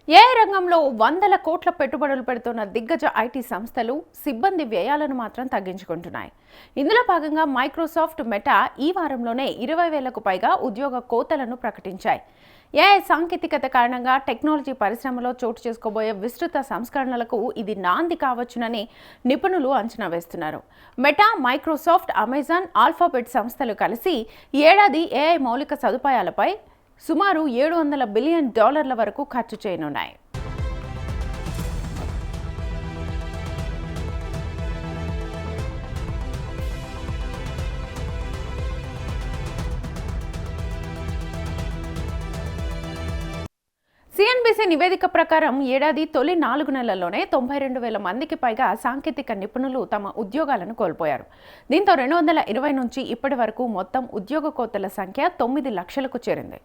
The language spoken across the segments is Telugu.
ఏఐ రంగంలో వందల కోట్ల పెట్టుబడులు పెడుతున్న దిగ్గజ ఐటీ సంస్థలు సిబ్బంది వ్యయాలను మాత్రం తగ్గించుకుంటున్నాయి. ఇందులో భాగంగా మైక్రోసాఫ్ట్, మెటా ఈ వారంలోనే 20,000కు పైగా ఉద్యోగ కోతలను ప్రకటించాయి. ఏఐ సాంకేతికత కారణంగా టెక్నాలజీ పరిశ్రమలో చోటు చేసుకోబోయే విస్తృత సంస్కరణలకు ఇది నాంది కావచ్చునని నిపుణులు అంచనా వేస్తున్నారు. మెటా, మైక్రోసాఫ్ట్, అమెజాన్, ఆల్ఫాబెట్ సంస్థలు కలిసి ఈ ఏడాది ఏఐ మౌలిక సదుపాయాలపై సుమారు $700 బిలియన్ వరకు ఖర్చు చేయనున్నాయి. సిఎన్బిసి నివేదిక ప్రకారం ఏడాది తొలి 4 నెలల్లోనే 92,000 మందికి పైగా సాంకేతిక నిపుణులు తమ ఉద్యోగాలను కోల్పోయారు. దీంతో 2020 నుంచి ఇప్పటి వరకు మొత్తం ఉద్యోగ కోతల సంఖ్య 9 లక్షలకు చేరింది.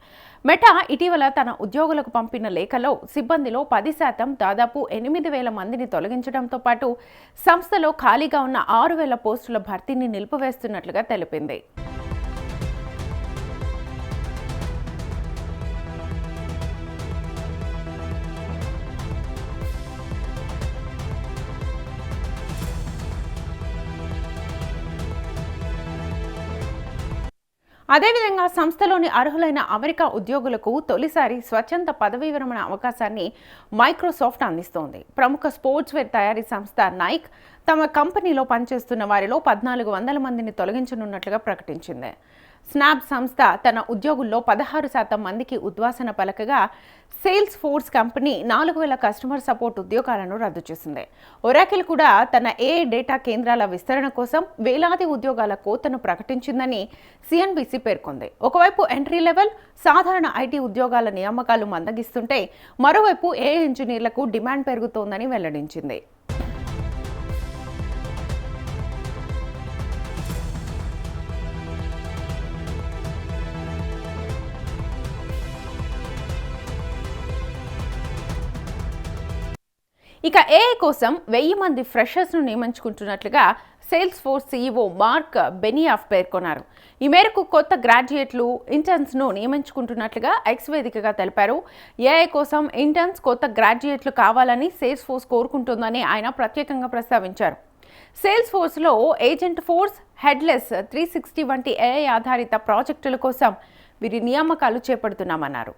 మెటా ఇటీవల తన ఉద్యోగులకు పంపిన లేఖలో సిబ్బందిలో 10% దాదాపు 8,000 మందిని తొలగించడంతో పాటు సంస్థలో ఖాళీగా ఉన్న 6,000 పోస్టుల భర్తీని నిలిపివేస్తున్నట్లుగా తెలిపింది. అదేవిధంగా సంస్థలోని అర్హులైన అమెరికా ఉద్యోగులకు తొలిసారి స్వచ్ఛంద పదవీ విరమణ అవకాశాన్ని మైక్రోసాఫ్ట్ అందిస్తోంది. ప్రముఖ స్పోర్ట్స్ వేర్ తయారీ సంస్థ నైక్ తమ కంపెనీలో పనిచేస్తున్న వారిలో 1,400 మందిని తొలగించనున్నట్లుగా ప్రకటించింది. స్నాప్ సంస్థ తన ఉద్యోగుల్లో 16% మందికి ఉద్వాసన పలకగా Salesforce company 4,000 customer support ఉద్యోగాలను రద్దు చేసింది. ఒరాకిల్ కూడా తన ఏఐ డేటా కేంద్రాల విస్తరణ కోసం వేలాది ఉద్యోగాల కోతను ప్రకటించిందని సిఎన్బిసి పేర్కొంది. ఒకవైపు ఎంట్రీ లెవెల్ సాధారణ ఐటీ ఉద్యోగాల నియామకాలు మందగిస్తుంటే మరోవైపు ఏఐ ఇంజనీర్లకు డిమాండ్ పెరుగుతోందని వెల్లడించింది. ఇక ఏఐ కోసం 1000 మంది ఫ్రెషర్స్ను నియమించుకుంటున్నట్లుగా Salesforce CEO Mark Benioff పేర్కొన్నారు. ఈ మేరకు కొత్త గ్రాడ్యుయేట్లు, ఇంటర్న్స్ను నియమించుకుంటున్నట్లుగా ఎక్స్ వేదికగా తెలిపారు. ఏఐ కోసం ఇంటర్న్స్, కొత్త గ్రాడ్యుయేట్లు కావాలని సేల్స్ ఫోర్స్ కోరుకుంటోందని ఆయన ప్రత్యేకంగా ప్రస్తావించారు. సేల్స్ ఫోర్స్లో ఏజెంట్ ఫోర్స్, హెడ్లెస్ 360 వంటి ఏఐ ఆధారిత ప్రాజెక్టుల కోసం వీరి నియామకాలు చేపడుతున్నామన్నారు.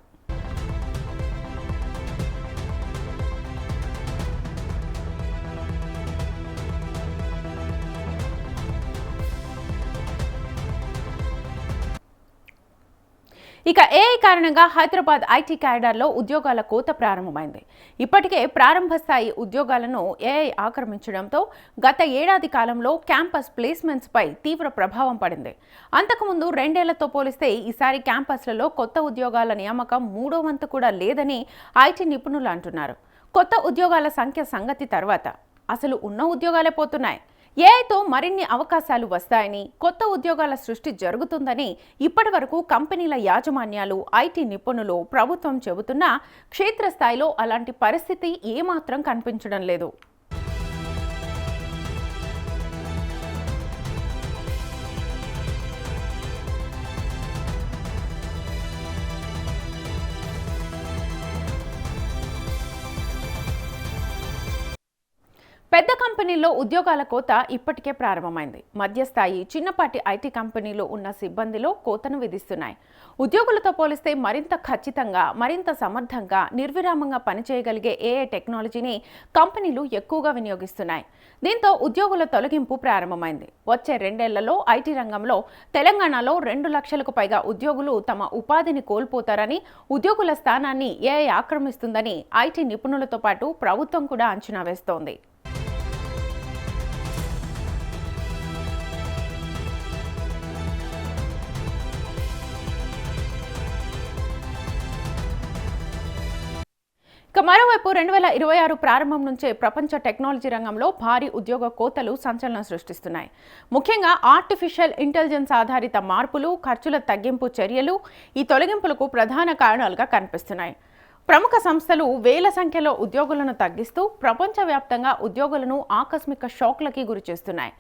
ఇక ఏఐ కారణంగా హైదరాబాద్ ఐటీ క్యాడర్లో ఉద్యోగాల కోత ప్రారంభమైంది. ఇప్పటికే ప్రారంభ స్థాయి ఉద్యోగాలను ఏఐ ఆక్రమించడంతో గత ఏడాది కాలంలో క్యాంపస్ ప్లేస్మెంట్స్పై తీవ్ర ప్రభావం పడింది. అంతకుముందు 2 ఏళ్లతో పోలిస్తే ఈసారి క్యాంపస్లలో కొత్త ఉద్యోగాల నియామకం 3వ వంతు కూడా లేదని ఐటీ నిపుణులు అంటున్నారు. కొత్త ఉద్యోగాల సంఖ్య సంగతి తర్వాత అసలు ఉన్న ఉద్యోగాలే పోతున్నాయి. ఏఐతో మరిన్ని అవకాశాలు వస్తాయని, కొత్త ఉద్యోగాల సృష్టి జరుగుతుందని ఇప్పటి వరకు కంపెనీల యాజమాన్యాలు, ఐటీ నిపుణులు, ప్రభుత్వం చెబుతున్నా క్షేత్రస్థాయిలో అలాంటి పరిస్థితి ఏమాత్రం కనిపించడం లేదు. పెద్ద కంపెనీల్లో ఉద్యోగాల కోత ఇప్పటికే ప్రారంభమైంది. మధ్యస్థాయి, చిన్నపాటి ఐటీ కంపెనీలు ఉన్న సిబ్బందిలో కోతను విధిస్తున్నాయి. ఉద్యోగులతో పోలిస్తే మరింత ఖచ్చితంగా, మరింత సమర్థంగా, నిర్విరామంగా పనిచేయగలిగే ఏఐ టెక్నాలజీని కంపెనీలు ఎక్కువగా వినియోగిస్తున్నాయి. దీంతో ఉద్యోగుల తొలగింపు ప్రారంభమైంది. వచ్చే 2 ఏళ్లలో ఐటీ రంగంలో తెలంగాణలో 2 లక్షలకు పైగా ఉద్యోగులు తమ ఉపాధిని కోల్పోతారని, ఉద్యోగుల స్థానాన్ని ఏఐ ఆక్రమిస్తుందని ఐటీ నిపుణులతో పాటు ప్రభుత్వం కూడా అంచనా వేస్తోంది. ఇక మరోవైపు 2026 ప్రారంభం నుంచే ప్రపంచ టెక్నాలజీ రంగంలో భారీ ఉద్యోగ కోతలు సంచలనం సృష్టిస్తున్నాయి. ముఖ్యంగా ఆర్టిఫిషియల్ ఇంటెలిజెన్స్ ఆధారిత మార్పులు, ఖర్చుల తగ్గింపు చర్యలు ఈ తొలగింపులకు ప్రధాన కారణాలుగా కనిపిస్తున్నాయి. ప్రముఖ సంస్థలు వేల సంఖ్యలో ఉద్యోగులను తగ్గిస్తూ ప్రపంచవ్యాప్తంగా ఉద్యోగులను ఆకస్మిక షాక్లకి గురిచేస్తున్నాయి.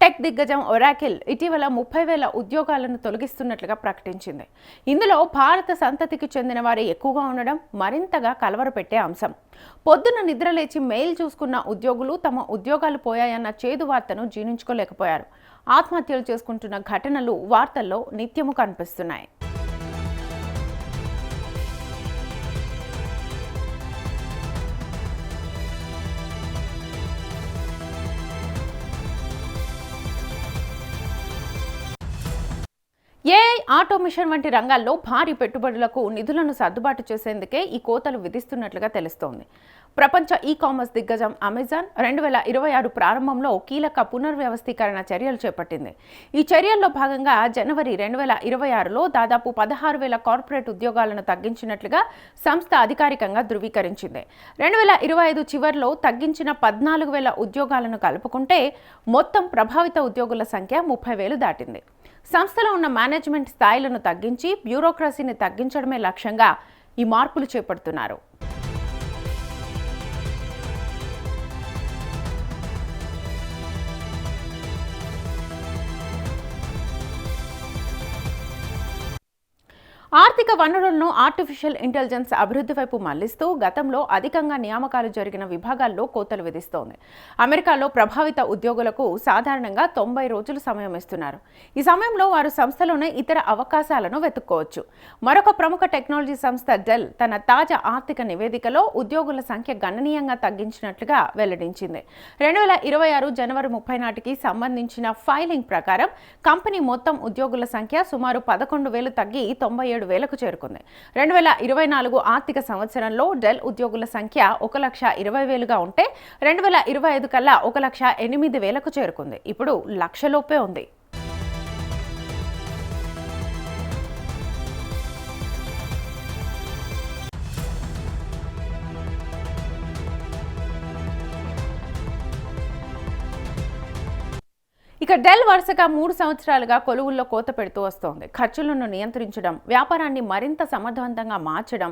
టెక్ దిగ్గజం ఒరాకిల్ ఇటీవల 30,000 ఉద్యోగాలను తొలగిస్తున్నట్లుగా ప్రకటించింది. ఇందులో భారత సంతతికి చెందిన వారు ఎక్కువగా ఉండడం మరింతగా కలవరపెట్టే అంశం. పొద్దున నిద్రలేచి మెయిల్ చూసుకున్న ఉద్యోగులు తమ ఉద్యోగాలు పోయాయన్న చేదు వార్తను జీర్ణించుకోలేకపోయారు. ఆత్మహత్యలు చేసుకుంటున్న ఘటనలు వార్తల్లో నిత్యము కనిపిస్తున్నాయి. ఏఐ, ఆటోమేషన్ వంటి రంగాల్లో భారీ పెట్టుబడులకు నిధులను సర్దుబాటు చేసేందుకే ఈ కోతలు విధిస్తున్నట్లుగా తెలుస్తోంది. ప్రపంచ ఈ-కామర్స్ దిగ్గజం అమెజాన్ 2026 ప్రారంభంలో కీలక పునర్వ్యవస్థీకరణ చర్యలు చేపట్టింది. ఈ చర్యల్లో భాగంగా జనవరి 2026లో దాదాపు 16,000 కార్పొరేట్ ఉద్యోగాలను తగ్గించినట్లుగా సంస్థ అధికారికంగా ధృవీకరించింది. 2025 చివరిలో తగ్గించిన 14,000 ఉద్యోగాలను కలుపుకుంటే మొత్తం ప్రభావిత ఉద్యోగుల సంఖ్య 30,000 దాటింది. సంస్థలో ఉన్న మేనేజ్మెంట్ స్థాయిలను తగ్గించి బ్యూరోక్రసీని తగ్గించడమే లక్ష్యంగా ఈ మార్పులు చేపడుతున్నారు. ఆర్థిక వనరులను ఆర్టిఫిషియల్ ఇంటెలిజెన్స్ అభివృద్ధి వైపు మళ్లిస్తూ గతంలో అధికంగా నియామకాలు జరిగిన విభాగాల్లో కోతలు విధిస్తోంది. అమెరికాలో ప్రభావిత ఉద్యోగులకు సాధారణంగా 90 రోజులు సమయం ఇస్తున్నారు. ఈ సమయంలో వారు సంస్థలోనే ఇతర అవకాశాలను వెతుక్కోవచ్చు. మరొక ప్రముఖ టెక్నాలజీ సంస్థ డెల్ తన తాజా ఆర్థిక నివేదికలో ఉద్యోగుల సంఖ్య గణనీయంగా తగ్గించినట్లుగా వెల్లడించింది. 2026 జనవరి 30 నాటికి సంబంధించిన ఫైలింగ్ ప్రకారం కంపెనీ మొత్తం ఉద్యోగుల సంఖ్య సుమారు 11,000 తగ్గి 97,000కు చేరుకుంది. 2024 ఆర్థిక సంవత్సరంలో డెల్ ఉద్యోగుల సంఖ్య 1,20,000గా ఉంటే 2025 కల్లా 1,08,000కు చేరుకుంది. ఇప్పుడు 1,00,000 లోపే ఉంది. ఇక డెల్ వరుసగా 3 సంవత్సరాలుగా కొలువుల్లో కోత పెడుతూ వస్తోంది. ఖర్చులను నియంత్రించడం, వ్యాపారాన్ని మరింత సమర్థవంతంగా మార్చడం,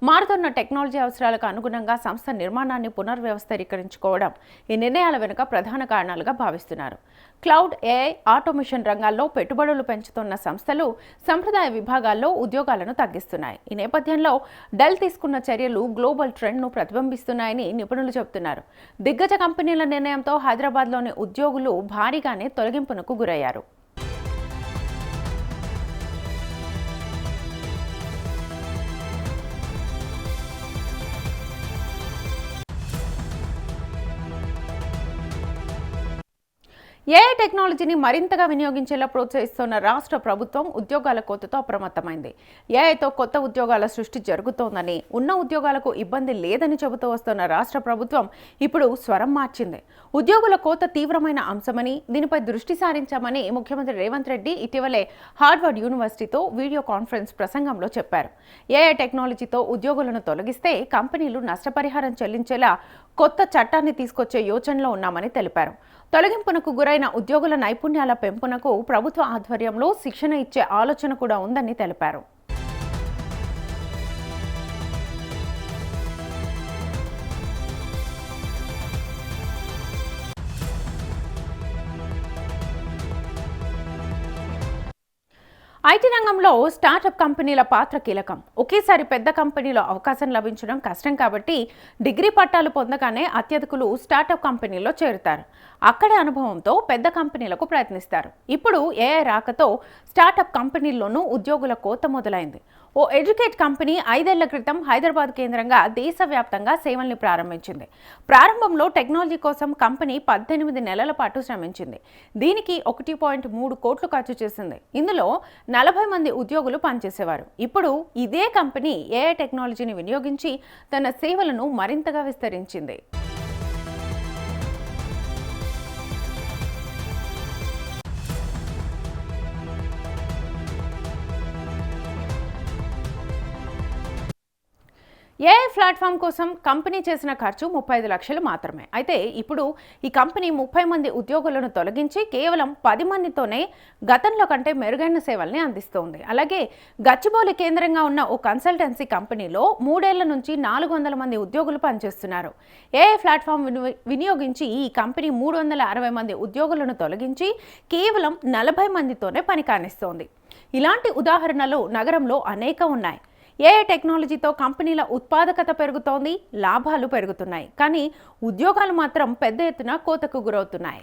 మారుతున్న టెక్నాలజీ అవసరాలకు అనుగుణంగా సంస్థ నిర్మాణాన్ని పునర్వ్యవస్థీకరించుకోవడం ఈ నిర్ణయాల వెనుక ప్రధాన కారణాలుగా భావిస్తున్నారు. క్లౌడ్, ఏఐ, ఆటోమేషన్ రంగాల్లో పెట్టుబడులు పెంచుతున్న సంస్థలు సంప్రదాయ విభాగాల్లో ఉద్యోగాలను తగ్గిస్తున్నాయి. ఈ నేపథ్యంలో డెల్ తీసుకున్న చర్యలు గ్లోబల్ ట్రెండ్ను ప్రతిబింబిస్తున్నాయని నిపుణులు చెబుతున్నారు. దిగ్గజ కంపెనీల నిర్ణయంతో హైదరాబాద్లోని ఉద్యోగులు భారీగానే తొలగింపునకు గురయ్యారు. ఏఐ టెక్నాలజీని మరింతగా వినియోగించేలా ప్రోత్సహిస్తున్న రాష్ట్ర ప్రభుత్వం ఉద్యోగాల కోతతో అప్రమత్తమైంది. ఏఐతో కొత్త ఉద్యోగాల సృష్టి జరుగుతోందని, ఉన్న ఉద్యోగాలకు ఇబ్బంది లేదని చెబుతూ వస్తున్న రాష్ట్ర ప్రభుత్వం ఇప్పుడు స్వరం మార్చింది. ఉద్యోగుల కోత తీవ్రమైన అంశమని, దీనిపై దృష్టి సారించామని ముఖ్యమంత్రి రేవంత్ రెడ్డి ఇటీవలే హార్వర్డ్ యూనివర్సిటీతో వీడియో కాన్ఫరెన్స్ ప్రసంగంలో చెప్పారు. ఏఐ టెక్నాలజీతో ఉద్యోగులను తొలగిస్తే కంపెనీలు నష్టపరిహారం చెల్లించేలా కొత్త చట్టాన్ని తీసుకొచ్చే యోచనలో ఉన్నామని తెలిపారు. తొలగింపునకు గురైన ఉద్యోగుల నైపుణ్యాల పెంపునకు ప్రభుత్వ ఆధ్వర్యంలో శిక్షణ ఇచ్చే ఆలోచన కూడా ఉందని తెలిపారు. ఐటీ రంగంలో స్టార్టప్ కంపెనీల పాత్ర కీలకం. ఒకేసారి పెద్ద కంపెనీలో అవకాశం లభించడం కష్టం కాబట్టి డిగ్రీ పట్టాలు పొందగానే అత్యధికులు స్టార్టప్ కంపెనీల్లో చేరుతారు. అక్కడే అనుభవంతో పెద్ద కంపెనీలకు ప్రయత్నిస్తారు. ఇప్పుడు ఏఐ రాకతో స్టార్టప్ కంపెనీల్లోనూ ఉద్యోగుల కోత మొదలైంది. ఓ ఎడ్యుకేట్ కంపెనీ 5 ఏళ్ల క్రితం హైదరాబాద్ కేంద్రంగా దేశవ్యాప్తంగా సేవల్ని ప్రారంభించింది. ప్రారంభంలో టెక్నాలజీ కోసం కంపెనీ 18 నెలల పాటు శ్రమించింది. దీనికి 1.3 కోట్లు ఖర్చు చేసింది. ఇందులో 40 మంది ఉద్యోగులు పనిచేసేవారు. ఇప్పుడు ఇదే కంపెనీ ఏఐ టెక్నాలజీని వినియోగించి తన సేవలను మరింతగా విస్తరించింది. ఏఐ ప్లాట్ఫామ్ కోసం కంపెనీ చేసిన ఖర్చు 35 లక్షలు మాత్రమే. అయితే ఇప్పుడు ఈ కంపెనీ 30 మంది ఉద్యోగులను తొలగించి కేవలం 10 మందితోనే గతంలో కంటే మెరుగైన సేవల్ని అందిస్తోంది. అలాగే గచ్చిబౌలి కేంద్రంగా ఉన్న ఓ కన్సల్టెన్సీ కంపెనీలో 3 ఏళ్ల నుంచి 400 మంది ఉద్యోగులు పనిచేస్తున్నారు. ఏఐ ప్లాట్ఫామ్ వినియోగించి ఈ కంపెనీ 360 మంది ఉద్యోగులను తొలగించి కేవలం 40 మందితోనే పని కానిస్తోంది. ఇలాంటి ఉదాహరణలు నగరంలో అనేక ఉన్నాయి. ఏఐ టెక్నాలజీతో కంపెనీల ఉత్పాదకత పెరుగుతోంది, లాభాలు పెరుగుతున్నాయి, కానీ ఉద్యోగాలు మాత్రం పెద్ద ఎత్తున కోతకు గురవుతున్నాయి.